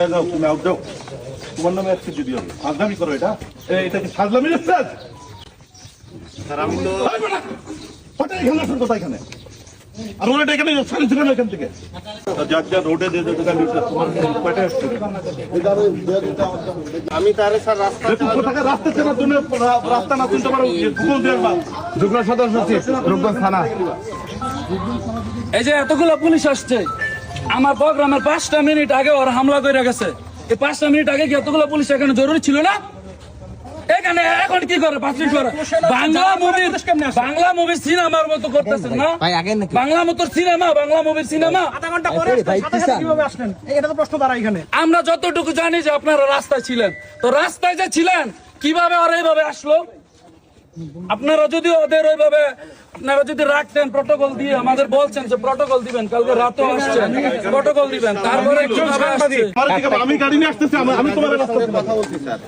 তুমি আউট যাও, তোমার নামে একটা যদি হবে ফাজলামি করো, এটা কি ফাজলামি হচ্ছে? স্যার আমি তো এখানে আসুন, কোথায় এখানে আর ওটা এখানে সারি ছিল না এখান থেকে যার যা রোডে দিয়ে তোমার কয়টা আসছে? আমি তারে স্যার রাস্তা চেনার জন্য রাস্তা না চিনতে পারো গুগল দিয়ে যুগ্ম সদস্য রূপগঞ্জ থানা। এই যে এতগুলো পুলিশ আসছে, আমার প্রোগ্রামের 5টা মিনিট আগে ওরা হামলা করে গেছে। এই 5টা মিনিট আগে কি এতগুলো পুলিশ এখানে জরুরি ছিল না? এখানে এখন কি করে 5 মিনিট করে বাংলা মুভি সিনেমার মতো করতেছেন না? বাংলা মতো সিনেমা, বাংলা মুভির সিনেমা। আধা ঘন্টা পরে কিভাবে আসলেন? এটা তো প্রশ্ন দাঁড়ায় এখানে। আমরা যতটুকু জানি যে আপনারা রাস্তায় ছিলেন, তো রাস্তায় যে ছিলেন কিভাবে ওরা এইভাবে আসলো? আপনারা যদি ওদের ওইভাবে আপনারা যদি রাখতেন, প্রটোকল দিয়ে আমাদের বলছেন যে প্রটোকল দিবেন, কালকে রাতেও আসছেন প্রটোকল দিবেন, তারপরে কিভাবে আসছে? আমি গাড়ি নিয়ে আসতেছি, আমি তোমার কথা বলছি স্যার।